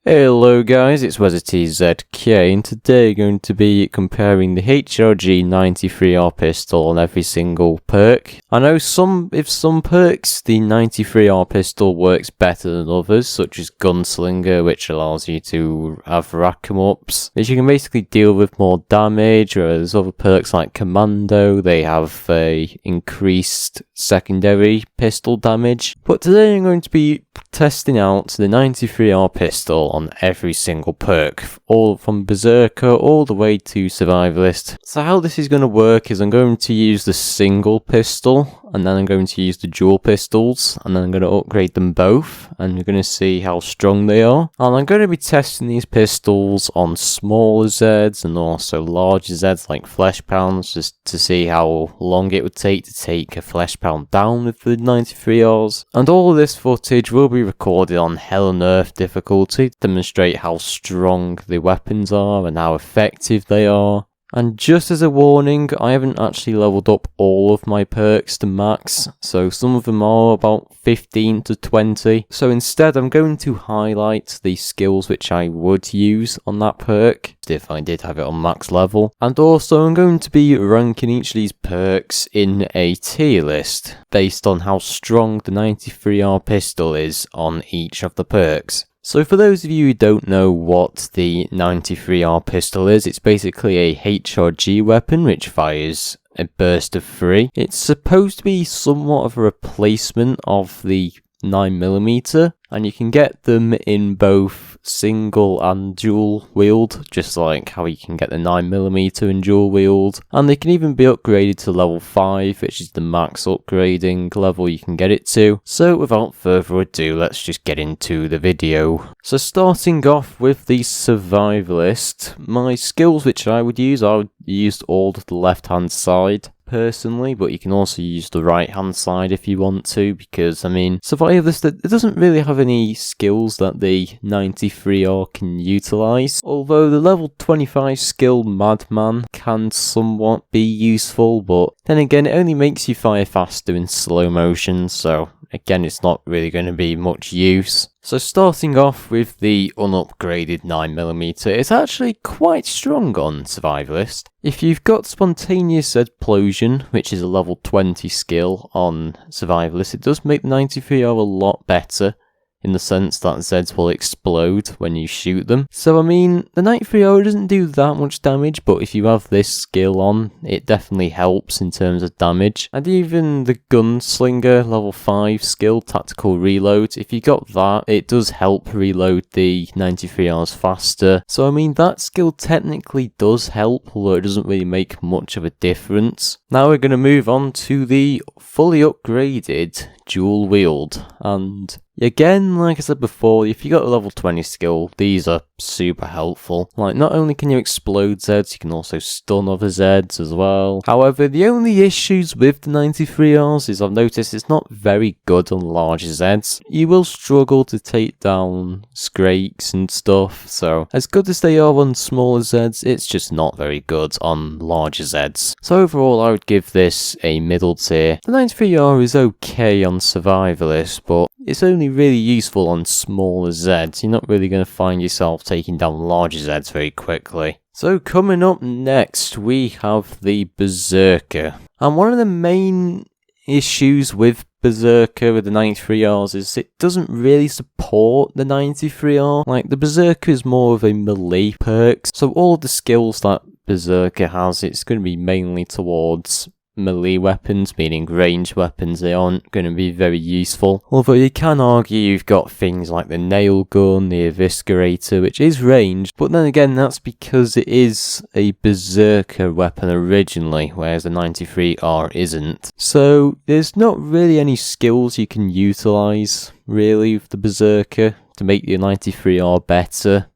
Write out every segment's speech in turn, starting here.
Hello guys, it's WeatherTZK, and today I'm going to be comparing the HRG 93R pistol on every single perk. I know with some perks the 93R pistol works better than others, such as Gunslinger, which allows you to have rack 'em ups, which you can basically deal with more damage, whereas other perks like Commando, they have a increased secondary pistol damage. But today I'm going to be testing out the 93R pistol on every single perk, all from Beserker all the way to Survivalist. So how this is going to work is I'm going to use the single pistol, and then I'm going to use the dual pistols, and then I'm going to upgrade them both, and we're going to see how strong they are. And I'm going to be testing these pistols on smaller Zeds and also larger Zeds like flesh pounds, just to see how long it would take to take a flesh pound down with the 93Rs. And all of this footage will be recorded on Hell on Earth difficulty to demonstrate how strong the weapons are and how effective they are. And just as a warning, I haven't actually leveled up all of my perks to max, so some of them are about 15 to 20. So instead I'm going to highlight the skills which I would use on that perk, if I did have it on max level. And also I'm going to be ranking each of these perks in a tier list, based on how strong the 93R pistol is on each of the perks. So for those of you who don't know what the 93R pistol is, it's basically a HRG weapon which fires a burst of 3. It's supposed to be somewhat of a replacement of the 9mm, and you can get them in both single and dual wield, just like how you can get the 9mm in dual wield. And they can even be upgraded to level 5, which is the max upgrading level you can get it to. So without further ado, let's just get into the video. So starting off with the Survivalist, my skills which I would use all to the left hand side personally, but you can also use the right hand side if you want to, because I mean Survivalist, it doesn't really have any skills that the 93R can utilize, although the level 25 skill Madman can somewhat be useful, but then again it only makes you fire faster in slow motion, so again it's not really going to be much use. So starting off with the unupgraded 9mm, it's actually quite strong on Survivalist. If you've got Spontaneous Explosion, which is a level 20 skill on Survivalist, it does make the 93R a lot better, in the sense that Zeds will explode when you shoot them. So I mean, the 93R doesn't do that much damage, but if you have this skill on, it definitely helps in terms of damage. And even the Gunslinger level 5 skill, Tactical Reload, if you got that, it does help reload the 93Rs faster. So I mean, that skill technically does help, although it doesn't really make much of a difference. Now we're going to move on to the fully upgraded dual wield, and again, like I said before, if you got a level 20 skill, these are super helpful. Like, not only can you explode Zeds, you can also stun other Zeds as well. However, the only issues with the 93Rs is I've noticed it's not very good on larger Zeds. You will struggle to take down Skrakes and stuff, so as good as they are on smaller Zeds, it's just not very good on larger Zeds. So overall, I would give this a middle tier. The 93R is okay on Survivalist, but it's only really useful on smaller Zeds. You're not really going to find yourself taking down larger Zeds very quickly. So coming up next, we have the Beserker. And one of the main issues with Beserker with the 93Rs is it doesn't really support the 93R. Like, the Beserker is more of a melee perk, so all of the skills that Beserker has, it's going to be mainly towards melee weapons, meaning ranged weapons. They aren't going to be very useful. Although you can argue you've got things like the nail gun, the eviscerator, which is ranged, but then again that's because it is a Beserker weapon originally, whereas the 93R isn't. So there's not really any skills you can utilize really with the Beserker to make the 93R better.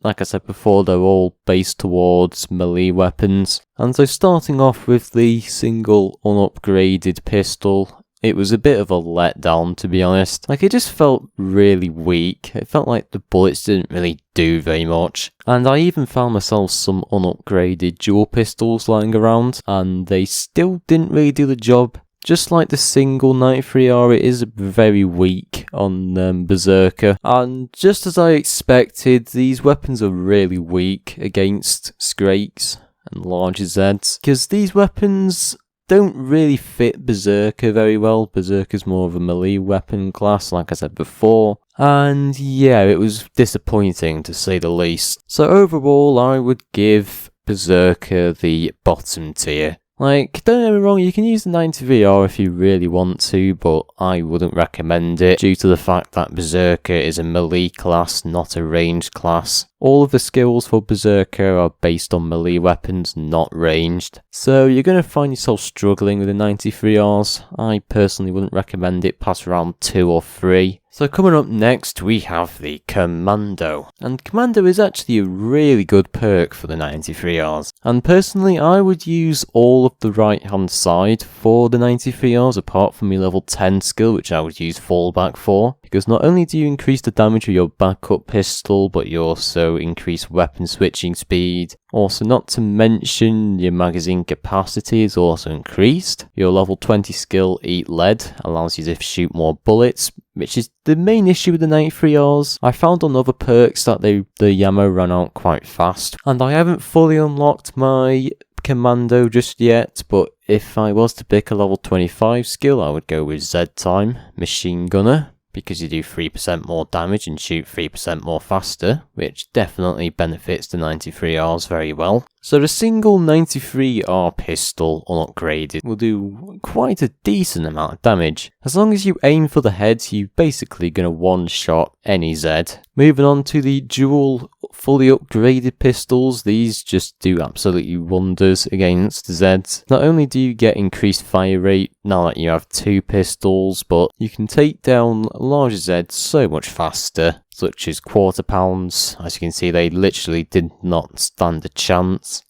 Like I said before, they're all based towards melee weapons. And so starting off with the single unupgraded pistol, it was a bit of a letdown, to be honest. Like, it just felt really weak. It felt like the bullets didn't really do very much. And I even found myself some unupgraded dual pistols lying around, and they still didn't really do the job Just like the single 93R, it is very weak on Beserker, and just as I expected, these weapons are really weak against Skrakes and larger Zeds, because these weapons don't really fit Beserker very well. Berserker's more of a melee weapon class, like I said before, and yeah, it was disappointing to say the least. So overall, I would give Beserker the bottom tier. Like, don't get me wrong, you can use the 93R if you really want to, but I wouldn't recommend it due to the fact that Beserker is a melee class, not a ranged class. All of the skills for Beserker are based on melee weapons, not ranged. So you're going to find yourself struggling with the 93Rs. I personally wouldn't recommend it past round 2 or 3. So coming up next, we have the Commando. And Commando is actually a really good perk for the 93Rs. And personally, I would use all of the right hand side for the 93Rs apart from your level 10 skill, which I would use fallback for. Because not only do you increase the damage of your backup pistol, but you also increase weapon switching speed. Also, not to mention, your magazine capacity is also increased. Your level 20 skill, Eat Lead, allows you to shoot more bullets, which is the main issue with the 93Rs. I found on other perks that the ammo ran out quite fast, and I haven't fully unlocked my Commando just yet, but if I was to pick a level 25 skill, I would go with Z-Time Machine Gunner, because you do 3% more damage and shoot 3% more faster, which definitely benefits the 93Rs very well. So the single 93R pistol unupgraded will do quite a decent amount of damage. As long as you aim for the head, you're basically going to one-shot any Z. Moving on to the dual fully upgraded pistols, these just do absolutely wonders against Zeds. Not only do you get increased fire rate now that you have 2 pistols, but you can take down larger Zeds so much faster, such as quarter pounds. As you can see, they literally did not stand a chance.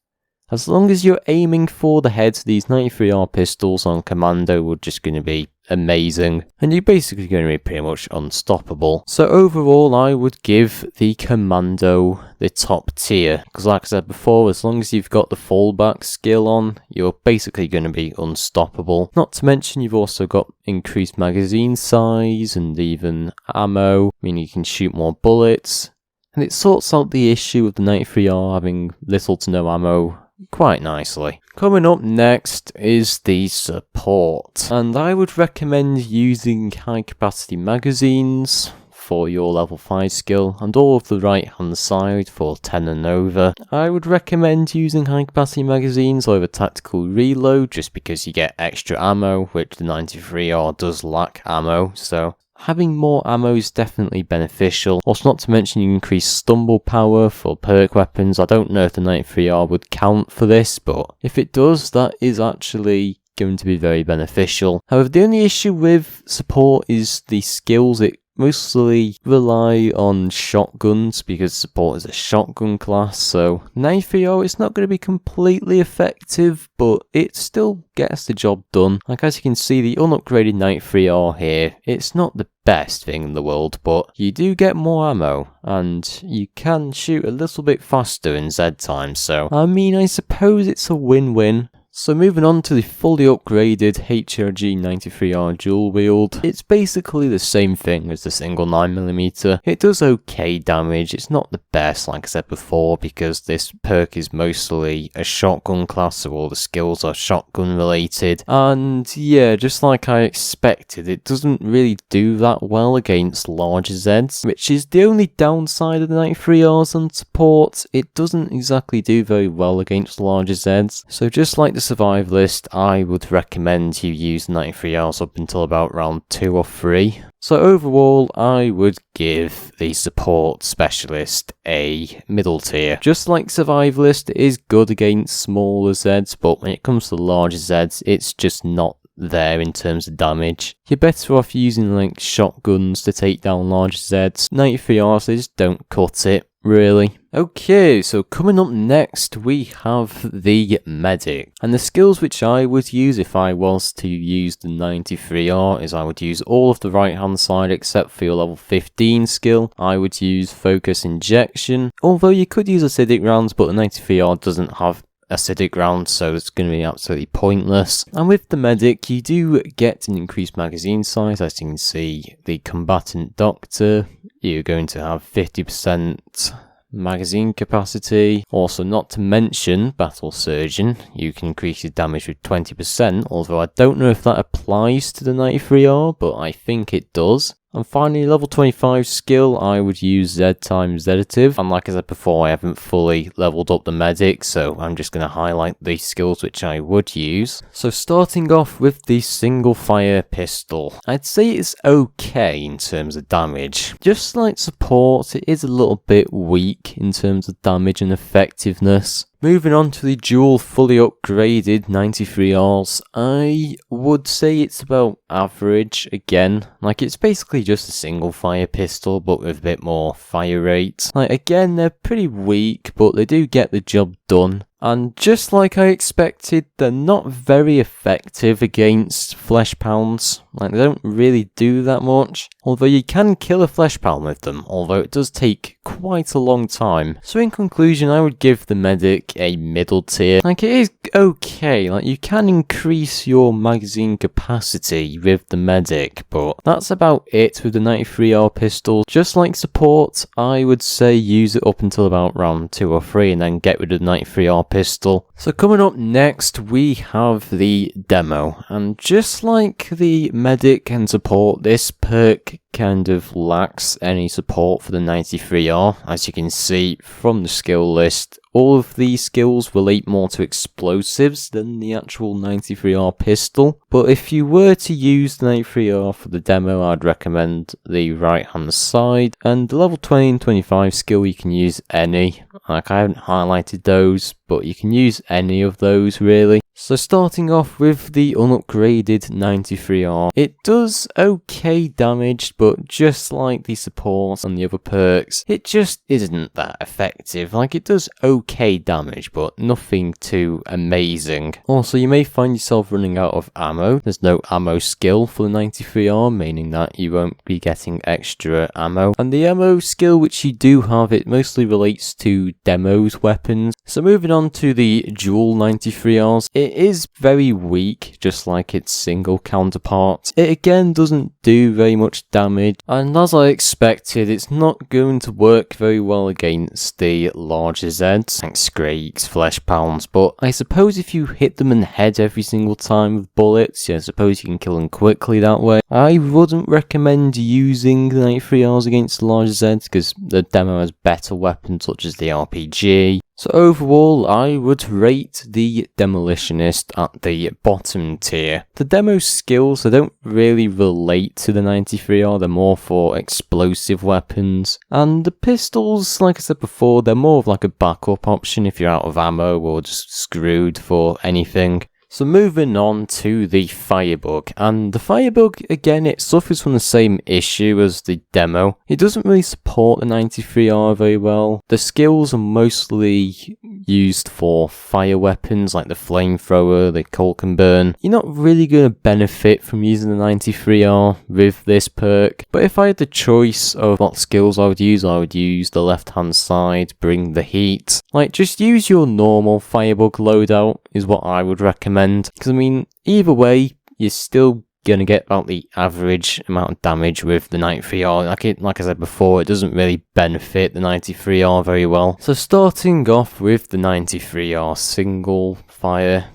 As long as you're aiming for the head, these 93R pistols on Commando are just going to be amazing, and you're basically going to be pretty much unstoppable. So overall, I would give the Commando the top tier, because like I said before, as long as you've got the fallback skill on, you're basically going to be unstoppable. Not to mention, you've also got increased magazine size and even ammo, meaning you can shoot more bullets, and it sorts out the issue of the 93R having little to no ammo quite nicely. Coming up next is the support, and I would recommend using high capacity magazines for your level 5 skill and all of the right hand side for 10 and over. I would recommend using high capacity magazines over tactical reload just because you get extra ammo, which the 93R does lack ammo, so having more ammo is definitely beneficial. Also, not to mention, you increase stumble power for perk weapons. I don't know if the 93R would count for this, but if it does, that is actually going to be very beneficial. However, the only issue with support is the skills. It mostly rely on shotguns because support is a shotgun class, so 93R it's not going to be completely effective, but it still gets the job done. Like as you can see, the unupgraded 93R here, it's not the best thing in the world, but you do get more ammo and you can shoot a little bit faster in Z time, so I mean, I suppose it's a win-win. So moving on to the fully upgraded HRG 93R dual wield, it's basically the same thing as the single 9mm. It does okay damage, it's not the best like I said before because this perk is mostly a shotgun class, so all the skills are shotgun related, and yeah, just like I expected, it doesn't really do that well against larger Zeds, which is the only downside of the 93Rs on support. It doesn't exactly do very well against larger Zeds, so just like the Survivalist, I would recommend you use 93Rs up until about round 2 or 3. So overall, I would give the support specialist a middle tier. Just like Survivalist, it is good against smaller Zeds, but when it comes to larger Zeds, it's just not there in terms of damage. You're better off using like shotguns to take down larger Zeds. 93Rs, they just don't cut it, really. Okay, so coming up next we have the medic, and the skills which I would use if I was to use the 93R is I would use all of the right hand side except for your level 15 skill. I would use focus injection, although you could use acidic rounds, but the 93R doesn't have acidic round, so it's going to be absolutely pointless. And with the medic, you do get an increased magazine size. As you can see, the combatant doctor, you're going to have 50% magazine capacity. Also, not to mention battle surgeon, you can increase your damage with 20%, although I don't know if that applies to the 93R, but I think it does. And finally, level 25 skill, I would use Z times Zeditive. And like I said before, I haven't fully leveled up the medic, so I'm just going to highlight the skills which I would use. So starting off with the single fire pistol, I'd say it's okay in terms of damage. Just like support, it is a little bit weak in terms of damage and effectiveness. Moving on to the dual fully upgraded 93Rs, I would say it's about average again. Like, it's basically just a single fire pistol but with a bit more fire rate. Like, again, they're pretty weak, but they do get the job done. And just like I expected, they're not very effective against flesh pounds. Like, they don't really do that much. Although you can kill a flesh pound with them, although it does take quite a long time. So in conclusion, I would give the medic a middle tier. Like, it is okay. Like, you can increase your magazine capacity with the medic, but that's about it with the 93R pistol. Just like support, I would say use it up until about round 2 or 3 and then get rid of the 93R pistol. So coming up next, we have the demo, and just like the medic and support, this perk kind of lacks any support for the 93R. As you can see from the skill list, all of these skills relate more to explosives than the actual 93R pistol. But if you were to use the 93R for the demo, I'd recommend the right hand side. And the level 20 and 25 skill, you can use any. Like, I haven't highlighted those, but you can use any of those really. So starting off with the unupgraded 93R, it does okay damage, but just like the support and the other perks, it just isn't that effective. Like, it does okay damage, but nothing too amazing. Also, you may find yourself running out of ammo. There's no ammo skill for the 93R, meaning that you won't be getting extra ammo. And the ammo skill which you do have, it mostly relates to demos weapons. So moving on to the dual 93Rs, it is very weak, just like its single counterpart. It again doesn't do very much damage, and as I expected, it's not going to work very well against the larger Zeds, like Scrakes, Flesh Pounds, but I suppose if you hit them in the head every single time with bullets, I suppose you can kill them quickly that way. I wouldn't recommend using the 93Rs against the larger Zeds, because the demo has better weapons such as the RPG. So overall, I would rate the Demolitionist at the bottom tier. The demo skills, they don't really relate to the 93R, they're more for explosive weapons. And the pistols, like I said before, they're more of like a backup option if you're out of ammo or just screwed for anything. So moving on to the Firebug, and the Firebug, again, it suffers from the same issue as the demo. It doesn't really support the 93R very well. The skills are mostly used for fire weapons like the flamethrower, the Colt and burn. You're not really going to benefit from using the 93R with this perk, but if I had the choice of what skills I would use the left hand side, bring the heat. Like, just use your normal Firebug loadout is what I would recommend. Because, I mean, either way, you're still going to get about the average amount of damage with the 93R. Like I said before, it doesn't really benefit the 93R very well. So starting off with the 93R single fire,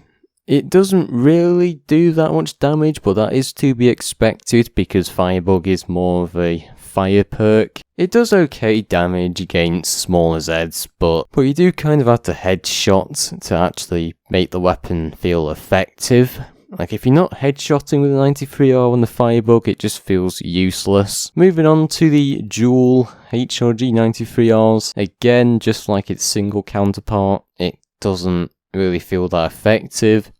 it doesn't really do that much damage, but that is to be expected because Firebug is more of a fire perk. It does okay damage against smaller Zeds, but you do kind of have to headshot to actually make the weapon feel effective. Like, if you're not headshotting with the 93R on the Firebug, it just feels useless. Moving on to the dual HRG 93Rs. Again, just like its single counterpart, it doesn't really feel that effective.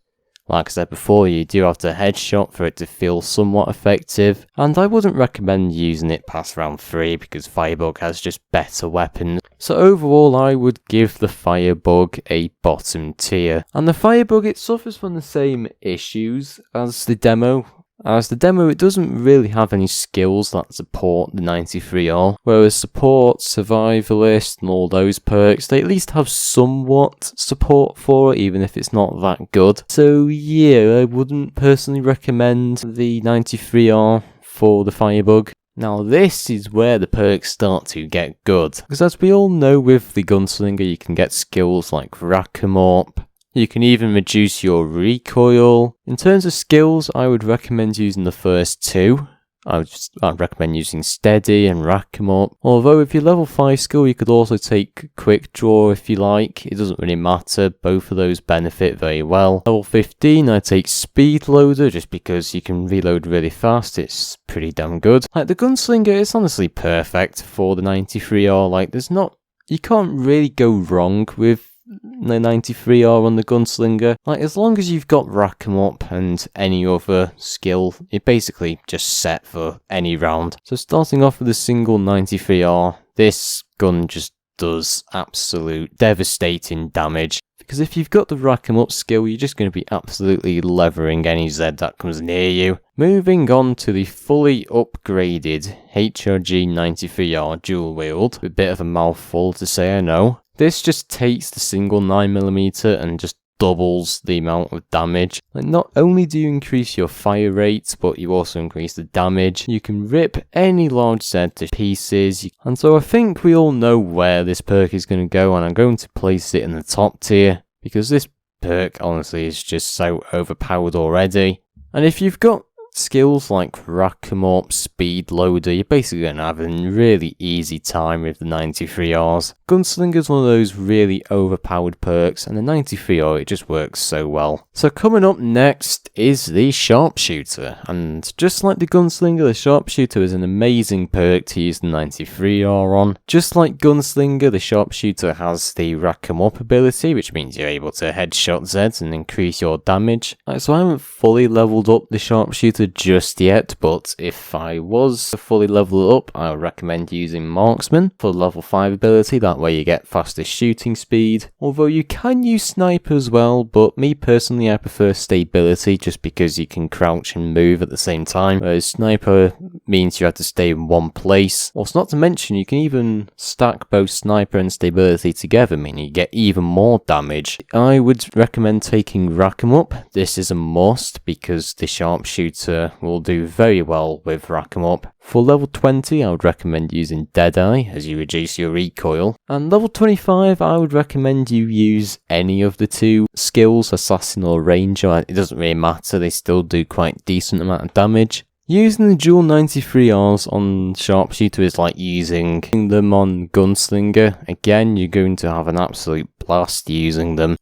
Like I said before, you do have to headshot for it to feel somewhat effective, and I wouldn't recommend using it past round 3 because Firebug has just better weapons. So overall, I would give the Firebug a bottom tier. And the Firebug, it suffers from the same issues as the demo. As the demo, it doesn't really have any skills that support the 93R, whereas support, survivalist and all those perks, they at least have somewhat support for it, even if it's not that good. So yeah, I wouldn't personally recommend the 93R for the Firebug. Now this is where the perks start to get good, because as we all know with the Gunslinger you can get skills like rack 'em up, you can even reduce your recoil. In terms of skills, I would recommend using the first two. I'd recommend using steady and rack 'em up. Although if you're level 5 skill, you could also take quick draw if you like. It doesn't really matter, both of those benefit very well. Level 15, I take speed loader just because you can reload really fast. It's pretty damn good. Like the Gunslinger, it's honestly perfect for the 93R. Like you can't really go wrong with the 93R on the Gunslinger. Like as long as you've got rack 'em up and any other skill, you're basically just set for any round. So starting off with a single 93R, this gun just does absolute devastating damage. Because if you've got the rack 'em up skill, you're just going to be absolutely levering any Z that comes near you. Moving on to the fully upgraded HRG 93R dual wield. A bit of a mouthful to say, I know. This just takes the single 9mm and just doubles the amount of damage. Like not only do you increase your fire rate, but you also increase the damage. You can rip any large Z to pieces. And so I think we all know where this perk is going to go, and I'm going to place it in the top tier, because this perk honestly is just so overpowered already. And if you've got skills like rack 'em up, speed loader, you're basically going to have a really easy time with the 93Rs. Gunslinger's one of those really overpowered perks, and the 93R, it just works so well. So coming up next is the Sharpshooter, and just like the Gunslinger, the Sharpshooter is an amazing perk to use the 93R on. Just like Gunslinger, the Sharpshooter has the rack 'em up ability, which means you're able to headshot Zeds and increase your damage. So I haven't fully leveled up the Sharpshooter just yet, but if I was to fully level it up, I would recommend using Marksman for level 5 ability. That way you get faster shooting speed. Although you can use Sniper as well, but me personally I prefer stability just because you can crouch and move at the same time, whereas Sniper means you have to stay in one place. Also, not to mention you can even stack both Sniper and stability together, meaning you get even more damage. I would recommend taking rack 'em up. This is a must because the Sharpshooter will do very well with rack 'em up. For level 20, I would recommend using Deadeye as you reduce your recoil. And level 25, I would recommend you use any of the two skills, Assassin or Ranger. It doesn't really matter, they still do quite decent amount of damage. Using the dual 93Rs on Sharpshooter is like using them on Gunslinger. Again, you're going to have an absolute blast using them.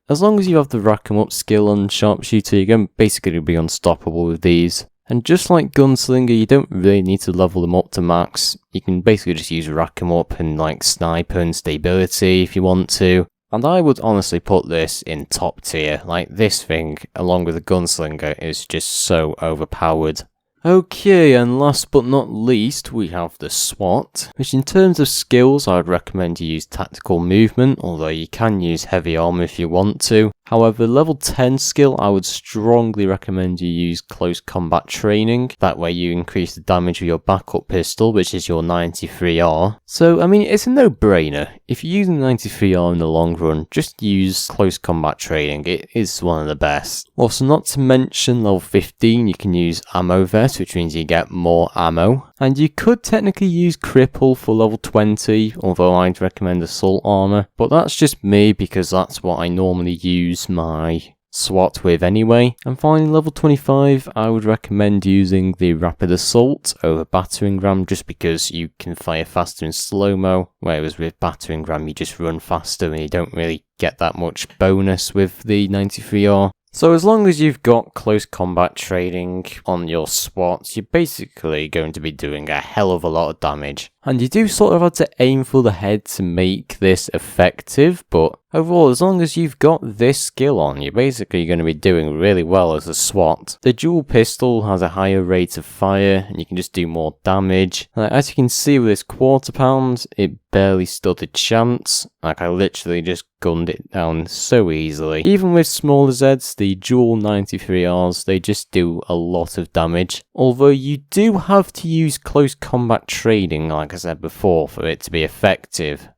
As long as you have the rack 'em up skill on Sharpshooter, you're going to basically be unstoppable with these. And just like Gunslinger, you don't really need to level them up to max. You can basically just use rack 'em up and like Sniper and stability if you want to. And I would honestly put this in top tier. Like this thing, along with the Gunslinger, is just so overpowered. Okay, and last but not least, we have the SWAT, which in terms of skills, I would recommend you use tactical movement, although you can use heavy armor if you want to. However, level 10 skill, I would strongly recommend you use close combat training. That way you increase the damage of your backup pistol, which is your 93R. So, I mean, it's a no-brainer. If you're using 93R in the long run, just use close combat training. It is one of the best. Also, not to mention, level 15, you can use ammo vest, which means you get more ammo. And you could technically use cripple for level 20, although I'd recommend assault armor. But that's just me because that's what I normally use my SWAT with anyway. And finally, level 25, I would recommend using the rapid assault over battering ram just because you can fire faster in slow-mo, whereas with battering ram you just run faster and you don't really get that much bonus with the 93R. So as long as you've got close combat training on your SWATs, you're basically going to be doing a hell of a lot of damage. And you do sort of have to aim for the head to make this effective, but overall, as long as you've got this skill on, you're basically going to be doing really well as a SWAT. The dual pistol has a higher rate of fire, and you can just do more damage. As you can see with this quarter pound, it barely stood a chance. Like, I literally just gunned it down so easily. Even with smaller Zeds, the dual 93Rs, they just do a lot of damage. Although you do have to use close combat training, like I said before, for it to be effective.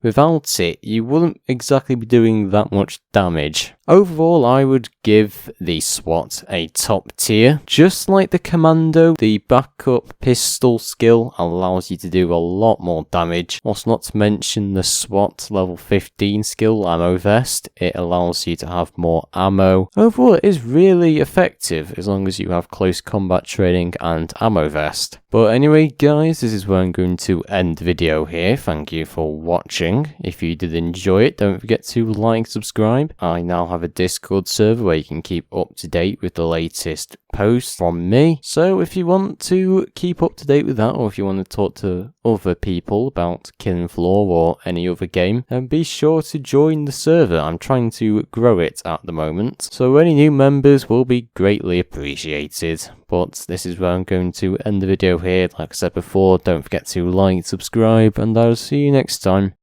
Without it, you wouldn't exactly be doing that much damage. Overall, I would give the SWAT a top tier. Just like the Commando, the backup pistol skill allows you to do a lot more damage. Also, not to mention the SWAT level 15 skill, Ammo Vest. It allows you to have more ammo. Overall, it is really effective as long as you have close combat training and Ammo Vest. But anyway, guys, this is where I'm going to end the video here. Thank you for watching. If you did enjoy it, don't forget to like, subscribe. I now have a Discord server where you can keep up to date with the latest posts from me. So if you want to keep up to date with that, or if you want to talk to other people about Killing Floor or any other game, then be sure to join the server. I'm trying to grow it at the moment, so any new members will be greatly appreciated. But this is where I'm going to end the video here. Like I said before, don't forget to like, subscribe, and I'll see you next time.